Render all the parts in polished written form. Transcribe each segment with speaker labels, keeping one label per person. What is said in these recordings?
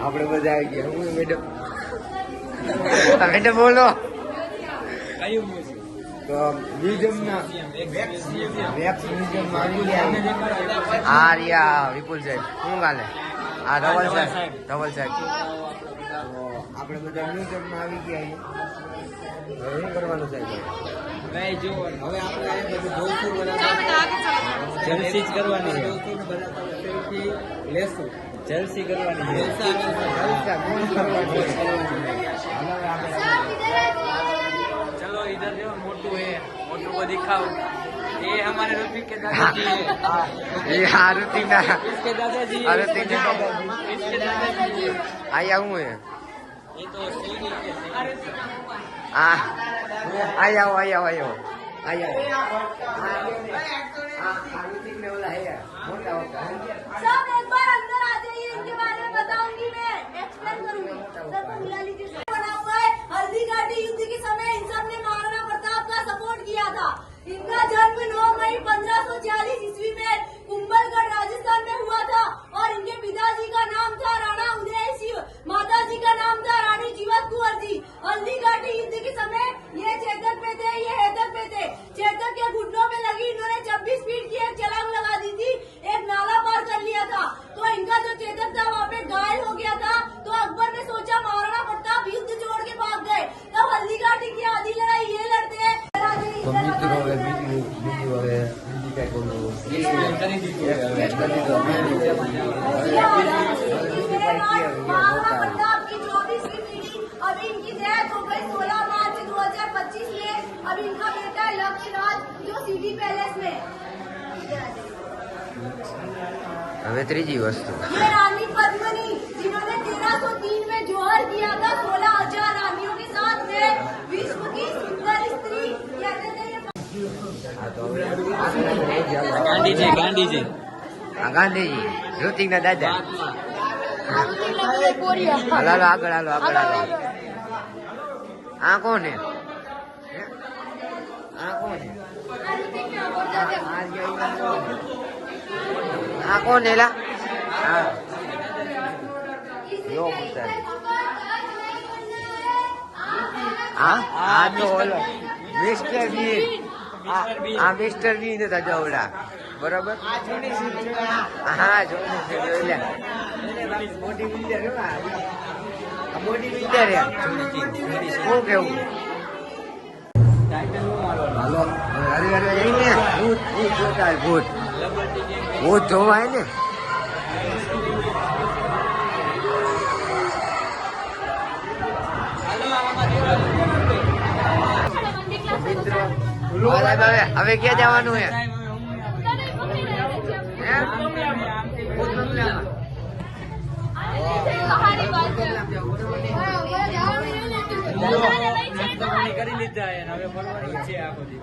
Speaker 1: આપણે બધા આવી ગયા. હું મેડમ મેડમ બોલો. તો મ્યુઝિયમના વેક્સ મ્યુઝિયમમાં આવી ગયા. હા રિયા વિપુલ સાહેબ શું ગાલે? હા ધવલ સાહેબ. તો આપણે બધા મ્યુઝિયમમાં આવી ગયા. હવે શું કરવાનું સાહેબ?
Speaker 2: હવે આપણે બધું જોઈશું, જલસી જ કરવાની છે. લેશું જલસી કરવાની છે. चलो इधर जो मोटू है, मोटू को दिखाओ. ये हमारे ऋतिक के दादाजी है.
Speaker 1: ये हाँ ऋतिक ना
Speaker 2: इसके दादाजी है.
Speaker 1: ऋतिक
Speaker 2: इसके दादाजी है.
Speaker 1: आया हूँ है.
Speaker 2: ये तो सीढ़ी के
Speaker 1: हाँ आया हो. ऋतिक ने बोला है मोटा होता है.
Speaker 3: सब एक बार अंदर आ जाइए, इनके बारे में बताऊंगी, मैं एक्सप्लेन करूंगी. सबको बुला लीजिए. बना हुआ है हल्दी घाटी युद्ध के समय इन सब ने महाराणा प्रताप का सपोर्ट किया था. इनका जन्म 9 मई 1540 ईस्वी में कुंभलगढ़ राजस्थान में हुआ था और इनके पिताजी का नाम था राणा उदय सिंह, माताजी का नाम था रानी जीवत कुंवर जी. हल्दी घाटी युद्ध के समय ये चेतक पे थे, ये हेतक पे थे. चेतक के घुटनों में लगी इन्होंने 26 फीट की एक छलांग लगा दी थी, एक नाला पार कर लिया था. तो इनका जो चेतक था वहाँ पे घायल हो गया था. तो अकबर ने सोचा महाराणा प्रताप युद्ध छोड़ के भाग गए. तब हल्दी घाटी की आधी लड़ाई ये लड़ते हैं.
Speaker 1: તો મિત્રો હવે બીજું હવે બીજી કઈ બોલવું
Speaker 3: महाराणा प्रताप की 24वीं पीढ़ी अभी इनकी डेथ हो गई 16 मार्च 2025 में. अभी इनका बेटा है लक्ष्य राज जो सिटी पैलेस में.
Speaker 1: હવે ત્રીજી વસ્તુ
Speaker 3: ये रानी पद्मिनी जिन्होंने 1303 में जोहर किया था 16,000 रानियों के साथ में. विश्व की सुंदर स्त्री कहते थे.
Speaker 2: गांधी जी
Speaker 1: આ ગાંધીજી ઋતિકના દાદા. હાલો આગળ હાલો. આ કોણ હે? આ કોણ હેલા? હા યો મુસાઈ. આ તો ઓલો મિસ્ટર બીન. આ મિસ્ટર બીન હતા જવડા બરાબર. હા જોઈ મોટી બિલ્ડર મોટી બિલ્ડર શું કેવું? હાલો હરે જઈને ભૂત જોતા ભૂત જોવાય ને. મિત્રો હવે ક્યાં જવાનું હે?
Speaker 2: કરી લીધા અને હવે ફરવાની છે આખો દી.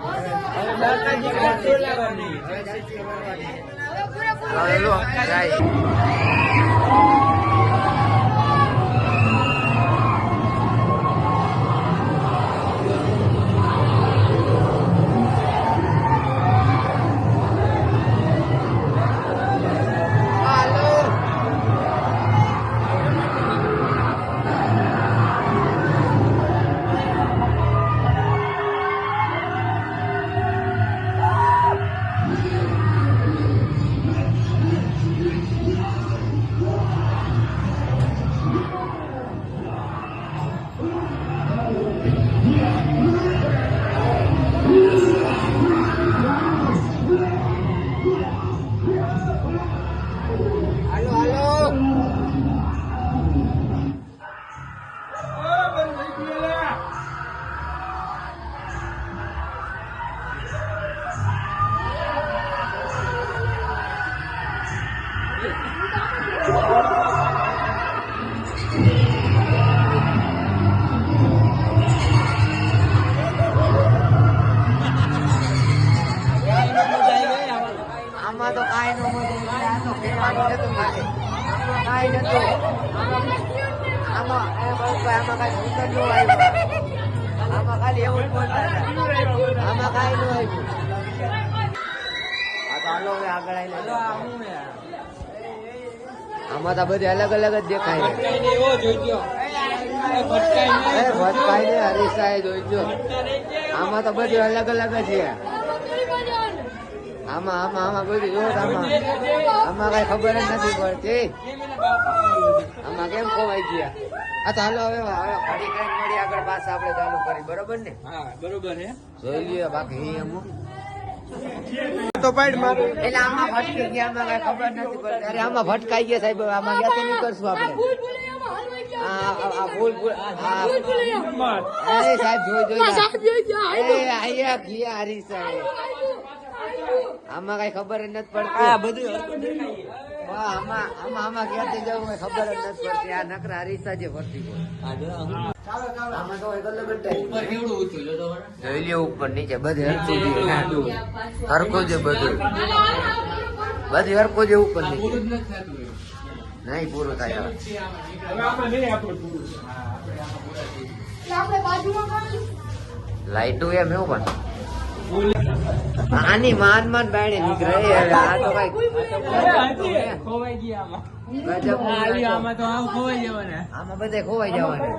Speaker 1: આમાં તો કાંઈ નો મજા ફેરવાનું નતું ખાલી. કાંઈ નતું આમાં કાંઈ ભૂત ન આવ્યું. આમાં ખાલી એવું જ બોલતા હતા. આમાં કાંઈ ન આવ્યું. આ તો હાલો હવે આગળ આવી. આમાં તો બધી અલગ અલગ જ દેખાય છે.
Speaker 2: ભટકાઈને એવો જોઈજો ભટકાઈને
Speaker 1: એ ભટકાઈ ને હરીસાએ જોઈજો. આમાં તો બધું અલગ અલગ જ છે. આમાં બધું જો આમાં કઈ ખબર જ નથી પડતી. આમાં કેમ ખોવાઈ ગયા? આ તો હાલો હવે ફરી કઈ મળી આગળ પાછા આપણે ચાલુ કરી, બરોબર ને?
Speaker 2: હા બરોબર હે
Speaker 1: જોઈ લઈએ બાકી અમુક તો પાડ માર એટલે આમાં ભટકી ગયા, આમાં કઈ ખબર નથી પડતી. અરે આમાં ભટકાઈ ગયા સાહેબ, આમાં ક્યાંથી નહીં કરશું આપણે. આ ભૂલ અરે સાહેબ જોઈ આયા ગયા હરી સાહેબ, આમાં કઈ ખબર જ નથી પડતી. આમાં ક્યાંથી જવું કઈ ખબર જ નથી પડતી. આ નકરા હરીસા જે ભરતી આમાં તો એક અલગ જ type. જોઈ લ્યો ઉપર નીચે બધે હરખું છે, હરખું છે બધું હરખું છે ઉપર નીચે. નહીં પૂરું થાય હવે. લાઈટું એમ એવું પણ આની માન બાયણે નીકળે. આ તો કઈ
Speaker 2: ખોવાઈ ગયા આમાં
Speaker 1: ગજબ.
Speaker 2: આમાં તો આમ ખોવાઈ જવાના
Speaker 1: આમાં બધે ખોવાઈ જવાના.